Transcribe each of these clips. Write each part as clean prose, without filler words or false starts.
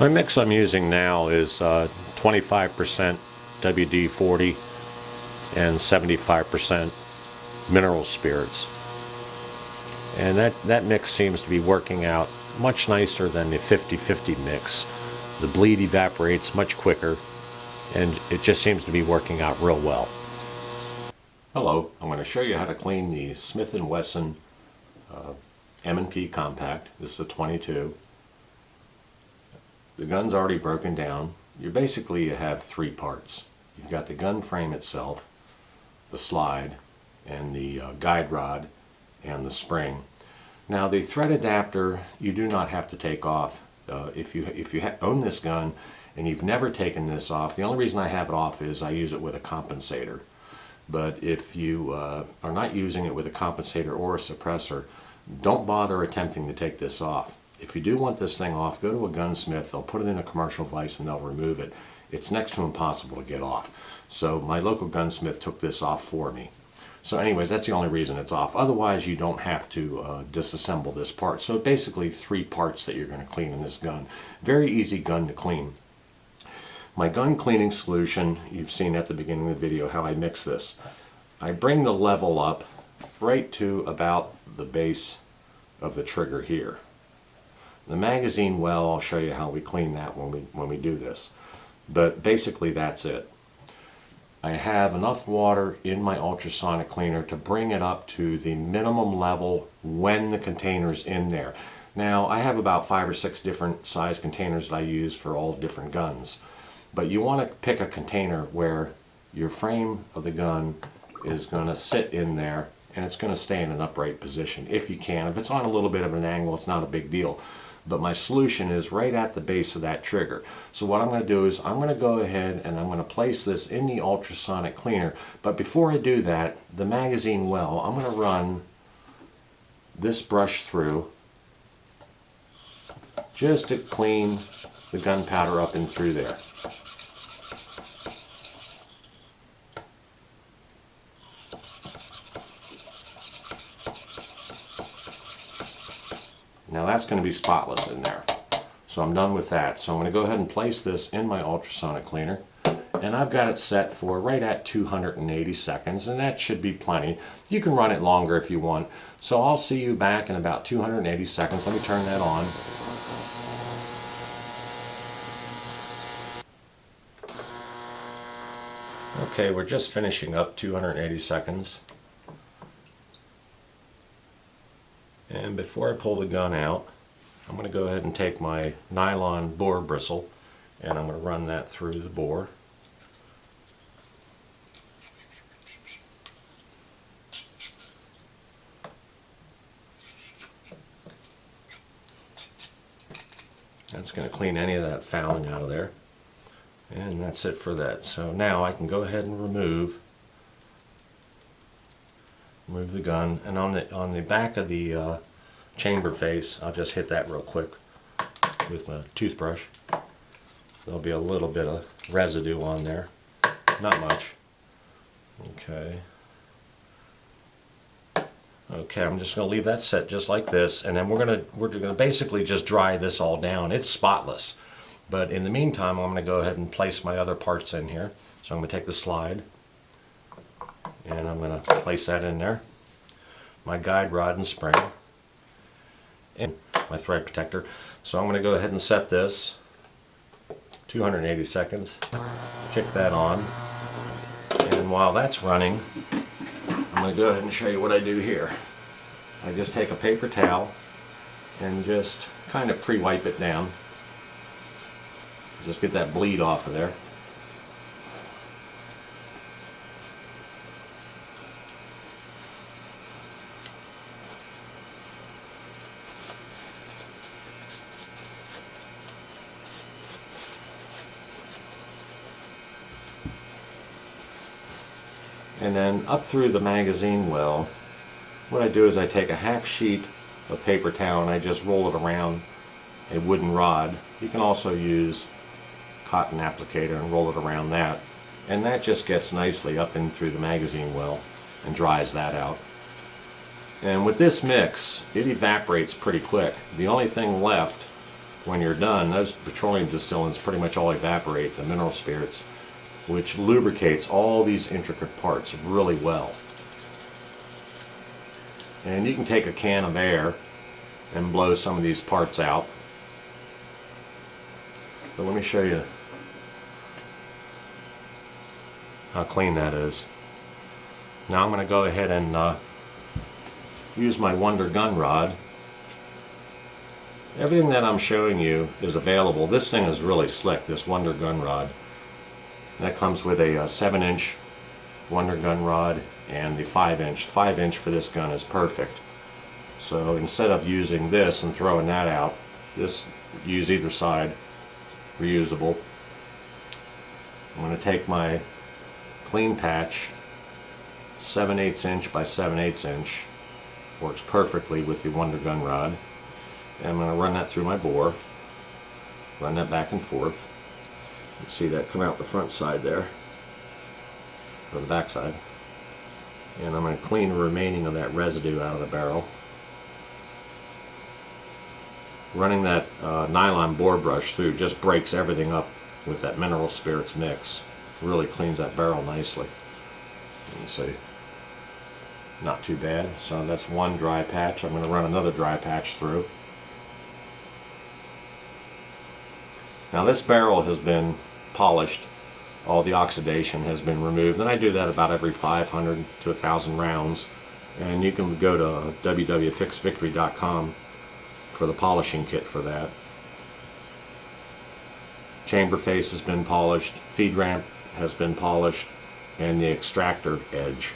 My mix I'm using now is 25% WD-40 and 75% mineral spirits. And that mix seems to be working out much nicer than the 50-50 mix. The bleed evaporates much quicker, and it just seems to be working out real well. Hello, I'm going to show you how to clean the Smith & Wesson M&P Compact. This is a 22. The gun's already broken down. You have three parts. You've got the gun frame itself, the slide, and the guide rod, and the spring. Now the thread adapter you do not have to take off. If you own this gun and you've never taken this off, the only reason I have it off is I use it with a compensator. But if you are not using it with a compensator or a suppressor, don't bother attempting to take this off. If you do want this thing off, go to a gunsmith. They'll put it in a commercial vise and they'll remove it. It's next to impossible to get off. So my local gunsmith took this off for me. So anyways, that's the only reason it's off. Otherwise, you don't have to disassemble this part. So basically three parts that you're going to clean in this gun. Very easy gun to clean. My gun cleaning solution, you've seen at the beginning of the video how I mix this. I bring the level up right to about the base of the trigger here. The magazine well, I'll show you how we clean that when we do this. But basically that's it. I have enough water in my ultrasonic cleaner to bring it up to the minimum level when the container's in there. Now I have about 5 or 6 different size containers that I use for all different guns. But you want to pick a container where your frame of the gun is going to sit in there and it's going to stay in an upright position if you can. If it's on a little bit of an angle, it's not a big deal. But my solution is right at the base of that trigger. So what I'm going to do is I'm going to go ahead and I'm going to place this in the ultrasonic cleaner. But before I do that, the magazine well, I'm going to run this brush through just to clean the gunpowder up and through there. Now that's going to be spotless in there. So I'm done with that. So I'm going to go ahead and place this in my ultrasonic cleaner. And I've got it set for right at 280 seconds, and that should be plenty. You can run it longer if you want. So I'll see you back in about 280 seconds. Let me turn that on. Okay, we're just finishing up 280 seconds. And before I pull the gun out, I'm going to go ahead and take my nylon bore bristle and I'm going to run that through the bore. That's going to clean any of that fouling out of there. And that's it for that. So now I can go ahead and remove the gun, and on the back of the chamber face, I'll just hit that real quick with my toothbrush. There'll be a little bit of residue on there, not much. Okay, I'm just going to leave that set just like this, and then we're going to basically just dry this all down. It's spotless, but in the meantime, I'm going to go ahead and place my other parts in here. So I'm going to take the slide, and I'm going to place that in there. My guide rod and spring, and my thread protector. So I'm going to go ahead and set this 280 seconds, kick that on, and while that's running, I'm going to go ahead and show you what I do here. I just take a paper towel and just kind of pre-wipe it down. Just get that bleed off of there. And then up through the magazine well, what I do is I take a half sheet of paper towel and I just roll it around a wooden rod. You can also use cotton applicator and roll it around that. And that just gets nicely up in through the magazine well and dries that out. And with this mix, it evaporates pretty quick. The only thing left when you're done, those petroleum distillants pretty much all evaporate, the mineral spirits, which lubricates all these intricate parts really well. And you can take a can of air and blow some of these parts out. But let me show you how clean that is. Now I'm going to go ahead and use my Wonder gun rod. Everything that I'm showing you is available. This thing is really slick, this Wonder gun rod. That comes with a 7-inch Wonder gun rod and the 5-inch. 5-inch for this gun is perfect. So instead of using this and throwing that out, this use either side, reusable. I'm going to take my clean patch, 7/8 inch by 7/8 inch, works perfectly with the Wonder gun rod, and I'm going to run that through my bore, run that back and forth. You can see that come out the front side there, or the back side, and I'm going to clean the remaining of that residue out of the barrel. Running that nylon bore brush through just breaks everything up with that mineral spirits mix. Really cleans that barrel nicely. You can see, not too bad. So that's one dry patch. I'm going to run another dry patch through. Now this barrel has been polished. All the oxidation has been removed, and I do that about every 500 to 1,000 rounds. And you can go to www.fixedvictory.com for the polishing kit for that. Chamber face has been polished, feed ramp has been polished, and the extractor edge,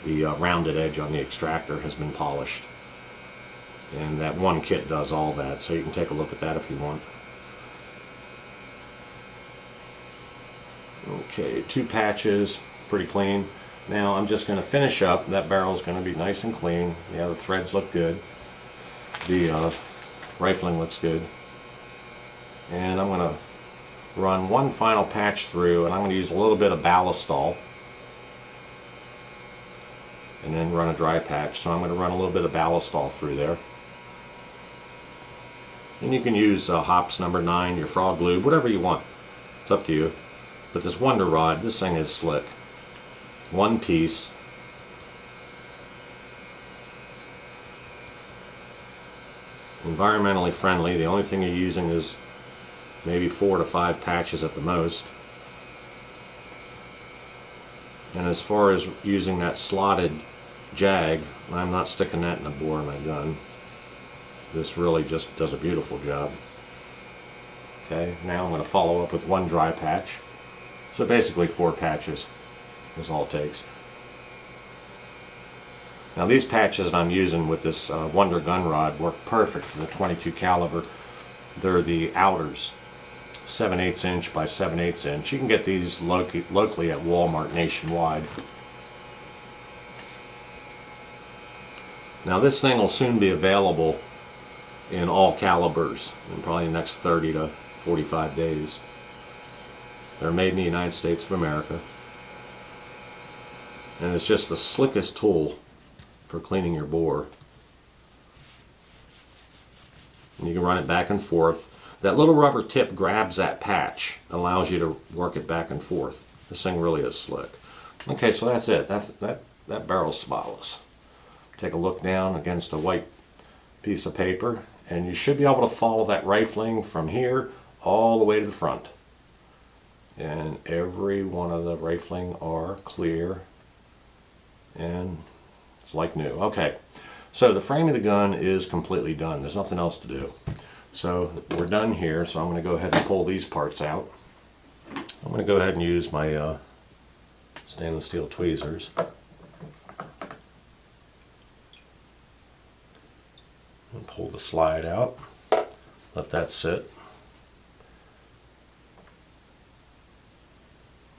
the rounded edge on the extractor has been polished. And that one kit does all that, so you can take a look at that if you want. Okay, 2 patches, pretty clean. Now I'm just going to finish up. That barrel is going to be nice and clean. Yeah, the threads look good. The rifling looks good. And I'm going to run one final patch through, and I'm going to use a little bit of ballistol and then run a dry patch. So I'm going to run a little bit of ballistol through there. And you can use Hops number 9, your frog lube, whatever you want. It's up to you. But this Wonder rod, this thing is slick. One piece. Environmentally friendly. The only thing you're using is maybe 4 to 5 patches at the most. And as far as using that slotted jag, I'm not sticking that in the bore of my gun. This really just does a beautiful job. Okay, now I'm going to follow up with one dry patch. So basically 4 patches is all it takes. Now these patches that I'm using with this Wonder gun rod work perfect for the .22 caliber. They're the outers, 7/8 inch by 7/8 inch. You can get these locally at Walmart nationwide. Now this thing will soon be available in all calibers in probably the next 30 to 45 days. They're made in the United States of America. And it's just the slickest tool for cleaning your bore. And you can run it back and forth. That little rubber tip grabs that patch, allows you to work it back and forth. This thing really is slick. Okay, so that's it. That barrel's spotless. Take a look down against a white piece of paper, and you should be able to follow that rifling from here all the way to the front. And every one of the rifling are clear, and it's like new. Okay, so the frame of the gun is completely done. There's nothing else to do. So we're done here, so I'm going to go ahead and pull these parts out. I'm going to go ahead and use my stainless steel tweezers. And pull the slide out. Let that sit.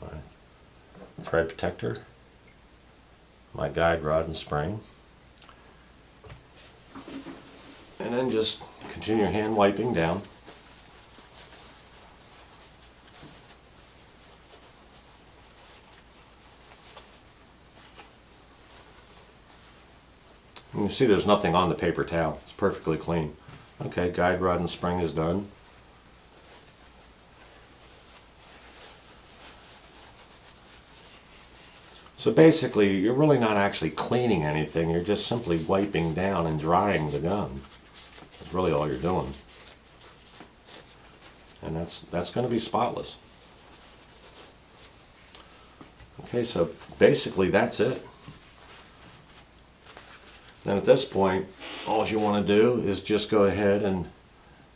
My thread protector, my guide rod and spring, and then just continue your hand wiping down. You can see there's nothing on the paper towel. It's perfectly clean. Okay, guide rod and spring is done. So basically, you're really not actually cleaning anything. You're just simply wiping down and drying the gun. That's really all you're doing. And that's going to be spotless. Okay, so basically that's it. Then at this point, all you want to do is just go ahead and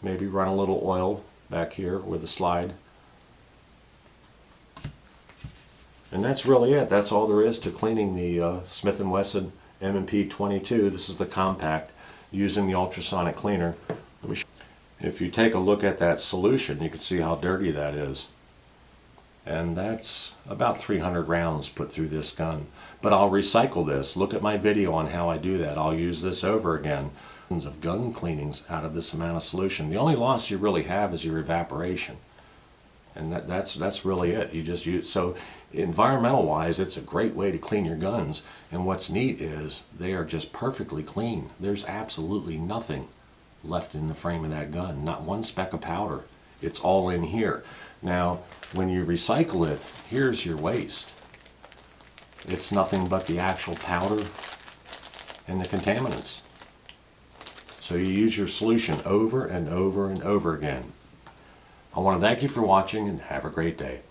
maybe run a little oil back here with the slide. And that's really it. That's all there is to cleaning the Smith & Wesson M&P 22. This is the compact using the ultrasonic cleaner. If you take a look at that solution, you can see how dirty that is. And that's about 300 rounds put through this gun. But I'll recycle this. Look at my video on how I do that. I'll use this over again. Of gun cleanings out of this amount of solution. The only loss you really have is your evaporation. And that's really it. You just use, so environmental wise, it's a great way to clean your guns. And what's neat is they are just perfectly clean. There's absolutely nothing left in the frame of that gun. Not one speck of powder. It's all in here. Now, when you recycle it, here's your waste. It's nothing but the actual powder and the contaminants. So you use your solution over and over and over again. I want to thank you for watching and have a great day.